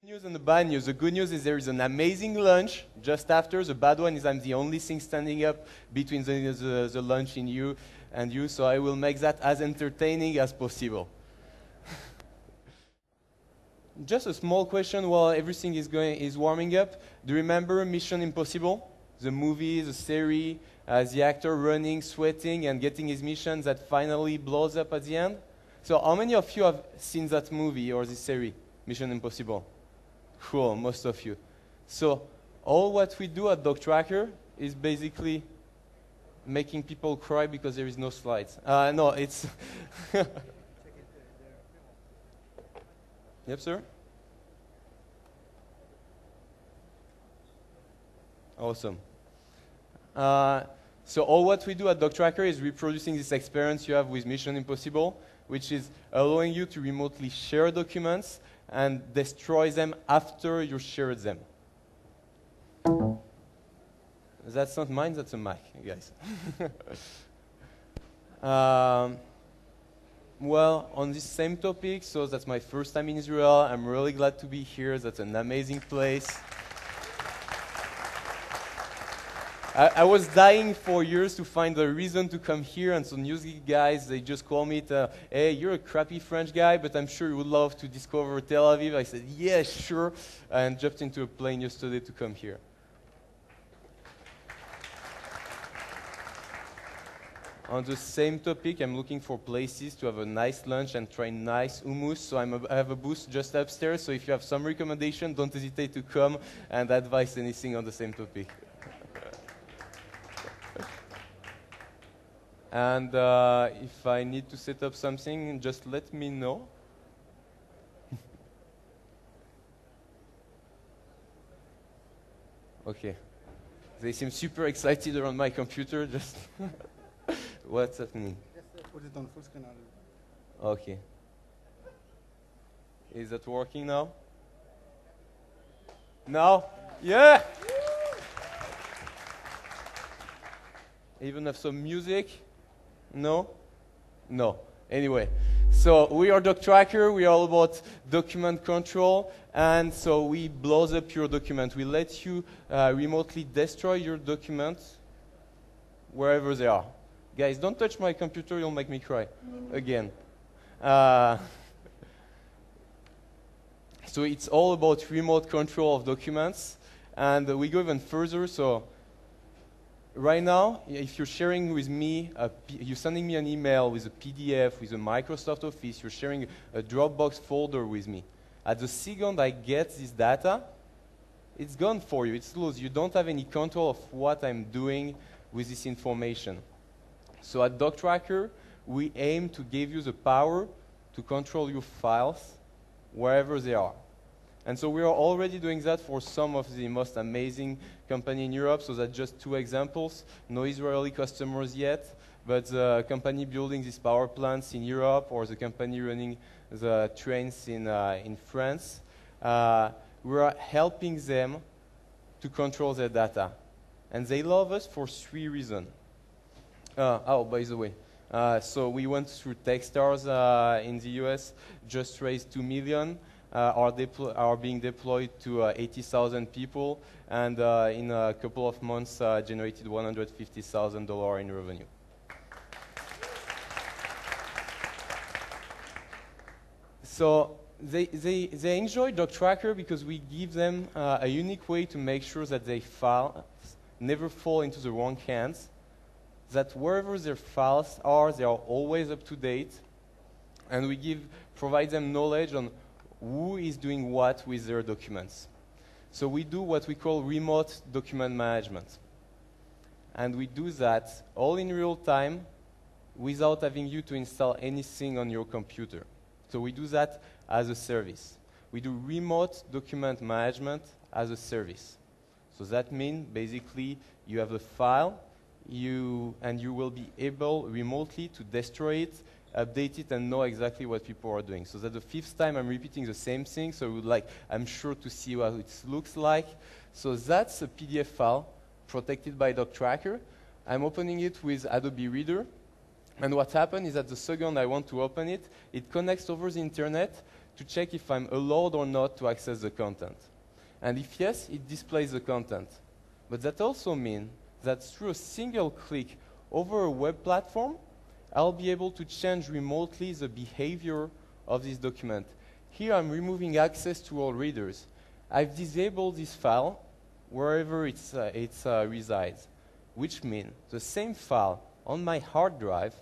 News and the bad news. The good news is there is an amazing lunch just after. The bad one is I'm the only thing standing up between the lunch in you and you, so I will make that as entertaining as possible. Just a small question while everything is warming up. Do you remember Mission Impossible? The movie, the series, the actor running, sweating, and getting his mission that finally blows up at the end? So how many of you have seen that movie or this series, Mission Impossible? Cool, most of you. So all what we do at Doctrackr is basically making people cry because there is no slides. No, it's... Yep, sir? Awesome. So all what we do at Doctrackr is reproducing this experience you have with Mission Impossible, which is allowing you to remotely share documents and destroy them after you shared them. That's not mine, that's a Mac, guys. Well, on this same topic, so that's my first time in Israel. I'm really glad to be here. That's an amazing place. I was dying for years to find a reason to come here, and so NewsGeek guys, they just call me, hey, you're a crappy French guy, but I'm sure you would love to discover Tel Aviv. I said, yeah, sure, and jumped into a plane yesterday to come here. On the same topic, I'm looking for places to have a nice lunch and try nice hummus, so I have a booth just upstairs, so if you have some recommendation, don't hesitate to come and advise anything on the same topic. And if I need to set up something, just let me know. Okay. They seem super excited around my computer. Just what's happening? Just put it on full screen. Okay. Is that working now? Now? Yeah! Even have some music? No? No. Anyway, so we are Doctrackr. We are all about document control. And so we blow up your document. We let you remotely destroy your documents wherever they are. Guys, don't touch my computer. You'll make me cry again. So it's all about remote control of documents. And we go even further. So right now, if you're sharing with me, you're sending me an email with a PDF, with a Microsoft Office, you're sharing a Dropbox folder with me. At the second I get this data, it's gone for you, it's loose. You don't have any control of what I'm doing with this information. So at Doctrackr, we aim to give you the power to control your files wherever they are. And so we are already doing that for some of the most amazing companies in Europe. So that's just two examples. No Israeli customers yet, but the company building these power plants in Europe or the company running the trains in France, we are helping them to control their data. And they love us for three reasons. Oh, by the way, so we went through Techstars in the US, just raised $2 million. Are being deployed to 80,000 people, and in a couple of months generated $150,000 in revenue. So they enjoy Doctrackr because we give them a unique way to make sure that their files never fall into the wrong hands, that wherever their files are, they are always up to date, and we provide them knowledge on who is doing what with their documents. So we do what we call remote document management. And we do that all in real time without having you to install anything on your computer. So we do that as a service. We do remote document management as a service. So that means basically you have a file and you will be able remotely to destroy it, update it, and know exactly what people are doing. So that's the fifth time I'm repeating the same thing, so I'm sure to see what it looks like. So that's a PDF file protected by Doctrackr. I'm opening it with Adobe Reader, and what happened is that the second I want to open it, it connects over the internet to check if I'm allowed or not to access the content. And if yes, it displays the content. But that also means that through a single click over a web platform, I'll be able to change remotely the behavior of this document. Here I'm removing access to all readers. I've disabled this file wherever it resides, which means the same file on my hard drive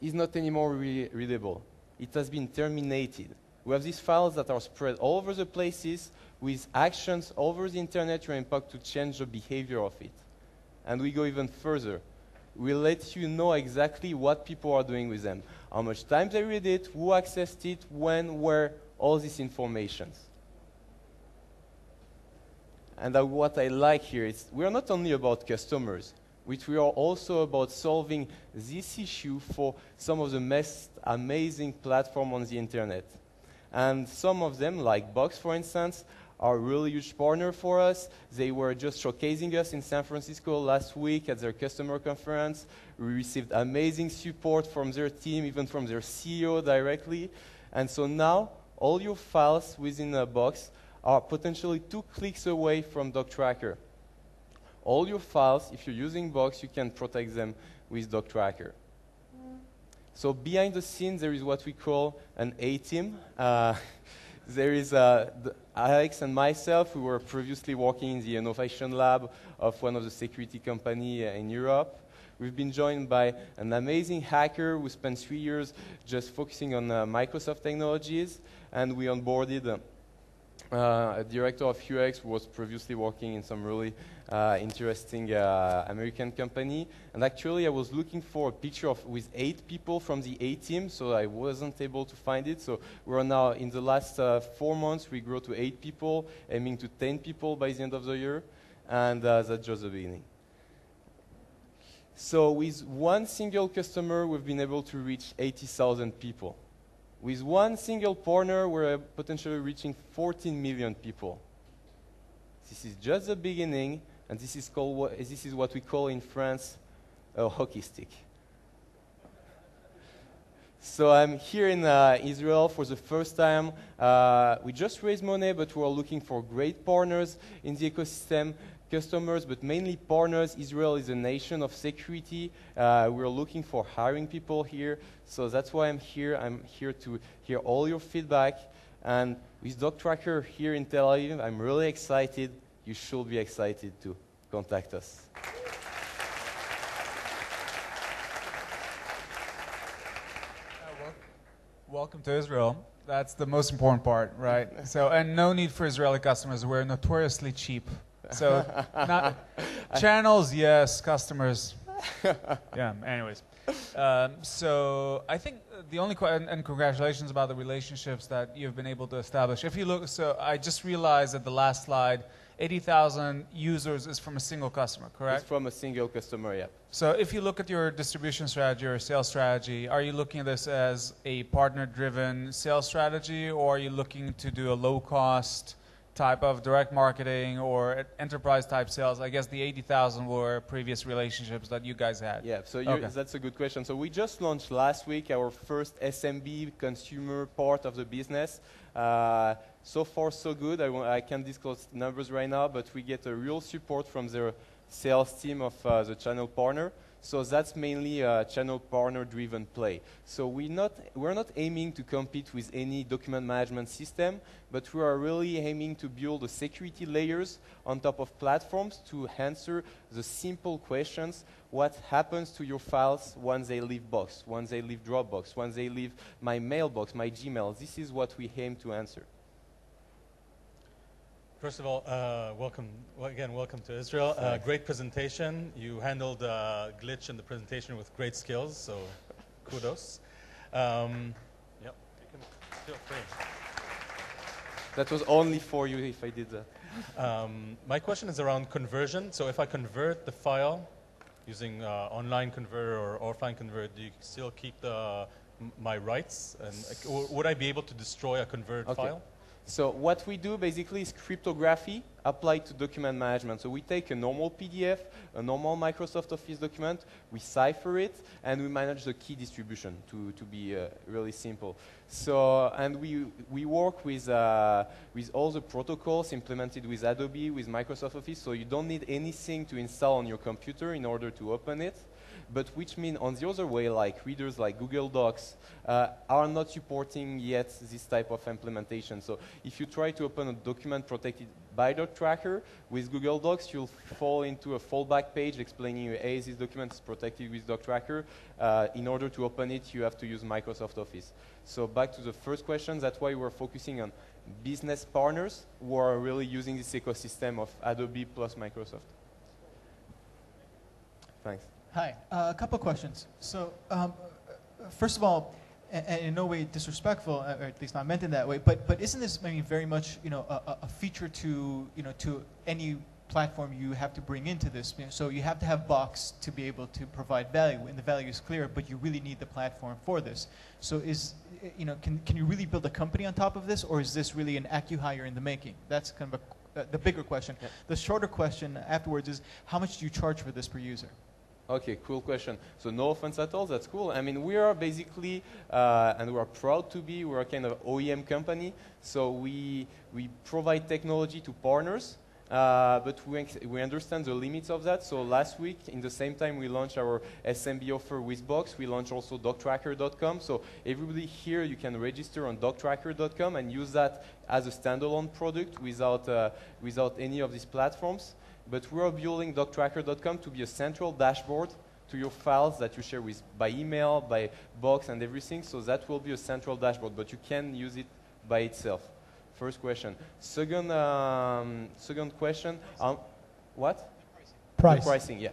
is not anymore readable. It has been terminated. We have these files that are spread all over the places with actions all over the internet to impact to change the behavior of it. And we go even further. We let you know exactly what people are doing with them, how much time they read it, who accessed it, when, where, all these informations. And what I like here is we are not only about customers, which we are also about solving this issue for some of the most amazing platforms on the internet. And some of them, like Box, for instance, are a really huge partner for us. They were just showcasing us in San Francisco last week at their customer conference. We received amazing support from their team, even from their CEO directly. And so now, all your files within a Box are potentially 2 clicks away from Doctrackr. All your files, if you're using Box, you can protect them with Doctrackr. So behind the scenes, there is what we call an A-team. There is Alex and myself, who were previously working in the innovation lab of one of the security companies in Europe. We've been joined by an amazing hacker who spent 3 years just focusing on Microsoft technologies, and we onboarded a director of UX who was previously working in some really interesting American company. And actually, I was looking for a picture with 8 people from the A team, so I wasn't able to find it. So we're now, in the last 4 months, we grew to 8 people, aiming to 10 people by the end of the year. And that's just the beginning. So with one single customer, we've been able to reach 80,000 people. With one single partner, we're potentially reaching 14 million people. This is just the beginning, and this is what we call in France a hockey stick. So I'm here in Israel for the first time. We just raised money, but we're looking for great partners in the ecosystem. Customers, but mainly partners. Israel is a nation of security. We're looking for hiring people here. So that's why I'm here. I'm here to hear all your feedback. And with Doctrackr here in Tel Aviv, I'm really excited. You should be excited to contact us. Welcome to Israel. That's the most important part, right? So, and no need for Israeli customers. We're notoriously cheap. So, channels, yes. Customers, yeah. Anyways, so I think the only and congratulations about the relationships that you've been able to establish. If you look, so I just realized at the last slide, 80,000 users is from a single customer, correct? It's from a single customer, yeah. So if you look at your distribution strategy or sales strategy, are you looking at this as a partner-driven sales strategy, or are you looking to do a low-cost type of direct marketing or enterprise type sales? I guess the 80,000 were previous relationships that you guys had. Yeah, so that's a good question. So we just launched last week our first SMB consumer part of the business. So far, so good. I can't disclose numbers right now, but we get a real support from the sales team of the channel partner. So that's mainly a channel partner-driven play. So we're not aiming to compete with any document management system, but we are really aiming to build the security layers on top of platforms to answer the simple questions. What happens to your files once they leave Box, once they leave Dropbox, once they leave my mailbox, my Gmail? This is what we aim to answer. First of all, welcome to Israel. Great presentation. You handled a glitch in the presentation with great skills, so kudos. Yep, you can feel free. That was only for you if I did that. My question is around conversion. So if I convert the file using online converter or offline converter, do you still keep my rights? And would I be able to destroy a converted file? So what we do basically is cryptography. applied to document management. So we take a normal PDF, a normal Microsoft Office document, we cipher it, and we manage the key distribution to be really simple. So, and we work with all the protocols implemented with Adobe, with Microsoft Office, so you don't need anything to install on your computer in order to open it. But which means on the other way, like readers like Google Docs are not supporting yet this type of implementation. So if you try to open a document protected by Doctrackr with Google Docs, you'll fall into a fallback page explaining, hey, this document is protected with Doctrackr. In order to open it, you have to use Microsoft Office. So back to the first question, that's why we're focusing on business partners who are really using this ecosystem of Adobe plus Microsoft. Thanks. Hi, a couple questions. So, first of all, and in no way disrespectful, or at least not meant in that way, but isn't this maybe very much, you know, a feature to, you know, to any platform you have to bring into this? You know, so you have to have Box to be able to provide value, and the value is clear, but you really need the platform for this. So is, you know, can you really build a company on top of this, or is this really an acqui-hire in the making? That's kind of the bigger question. Yeah. The shorter question afterwards is, how much do you charge for this per user? Okay, cool question. So no offense at all, that's cool. I mean, we are basically, and we are proud to be, we're a kind of OEM company. So we provide technology to partners, but we understand the limits of that. So last week, in the same time we launched our SMB offer with Box, we launched also Doctrackr.com. So everybody here, you can register on Doctrackr.com and use that as a standalone product without any of these platforms. But we're building Doctrackr.com to be a central dashboard to your files that you share with by email, by Box, and everything. So that will be a central dashboard, but you can use it by itself. First question. Second question. What? Price. The pricing, yeah.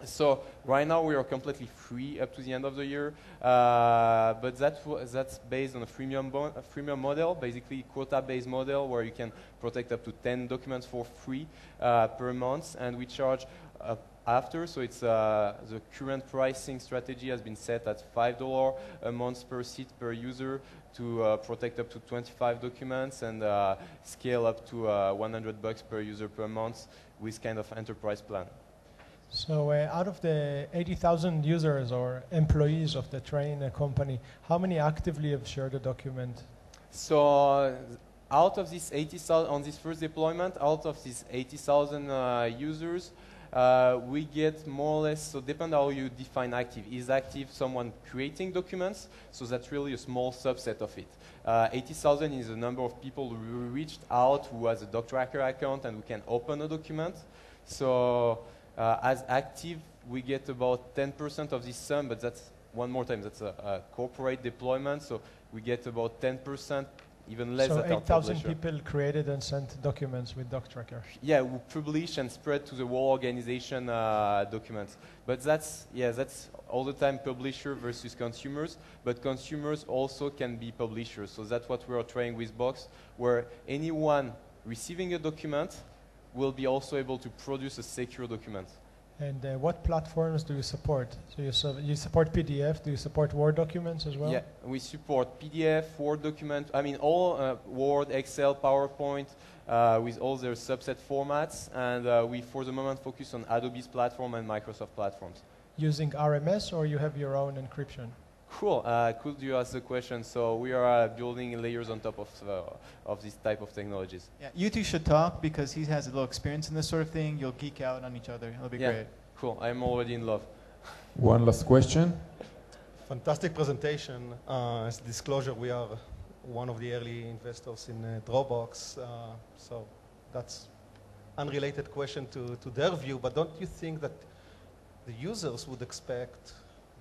So right now we are completely free up to the end of the year, but that's based on a freemium model, basically quota-based model where you can protect up to 10 documents for free per month, and we charge after. So it's the current pricing strategy has been set at $5 a month per seat per user to protect up to 25 documents and scale up to $100 per user per month with kind of enterprise plan. So out of the 80,000 users or employees of the train company, how many actively have shared a document? So out of these 80,000, on this first deployment, out of these 80,000 users, we get more or less, so depend how you define active. Is active someone creating documents? So that's really a small subset of it. 80,000 is the number of people who reached out who has a Doctrackr account and who can open a document. So as active, we get about 10% of this sum, but that's, one more time, that's a corporate deployment, so we get about 10%, even less. So 8,000 people created and sent documents with Doctrackr. Yeah, we publish and spread to the whole organization documents. But that's all the time publisher versus consumers, but consumers also can be publishers. So that's what we are trying with Box, where anyone receiving a document will be also able to produce a secure document. And what platforms do you support? So you support PDF, do you support Word documents as well? Yeah, we support PDF, Word document, I mean all Word, Excel, PowerPoint, with all their subset formats, and we for the moment focus on Adobe's platform and Microsoft platforms. Using RMS, or you have your own encryption? Cool. Could you ask the question? So we are building layers on top of this type of technologies. Yeah, you two should talk because he has a little experience in this sort of thing. You'll geek out on each other. It'll be great. Cool. I'm already in love. One last question. Fantastic presentation. As disclosure, we are one of the early investors in Dropbox. So that's unrelated question to their view, but don't you think that the users would expect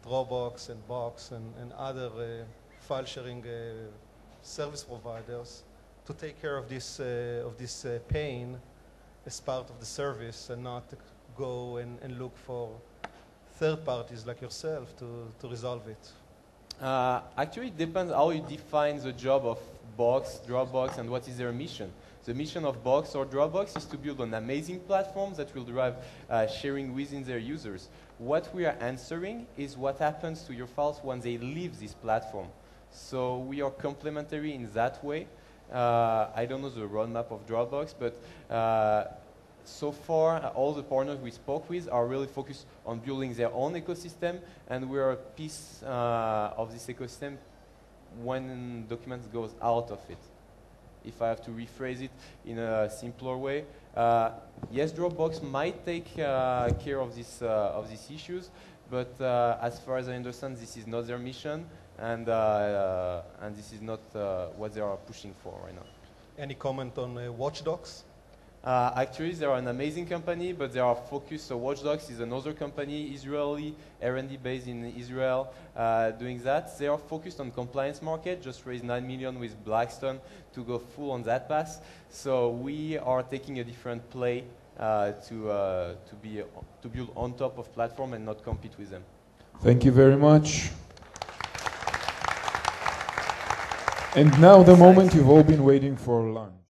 Dropbox and Box and other file sharing service providers to take care of this pain as part of the service and not go and look for third parties like yourself to resolve it? Actually, it depends how you define the job of Box, Dropbox, and what is their mission. The mission of Box or Dropbox is to build an amazing platform that will drive sharing within their users. What we are answering is what happens to your files when they leave this platform. So we are complementary in that way. I don't know the roadmap of Dropbox, but so far, all the partners we spoke with are really focused on building their own ecosystem, and we are a piece of this ecosystem when documents goes out of it. If I have to rephrase it in a simpler way, yes, Dropbox might take care of these issues, but as far as I understand, this is not their mission, and this is not what they are pushing for right now. Any comment on Watchdogs? Actually, they are an amazing company, but they are focused. So Watchdogs is another company, Israeli, R&D based in Israel, doing that. They are focused on compliance market, just raised 9 million with Blackstone to go full on that path. So we are taking a different play to build on top of platform and not compete with them. Thank you very much. And now the moment you've all been waiting for, lunch.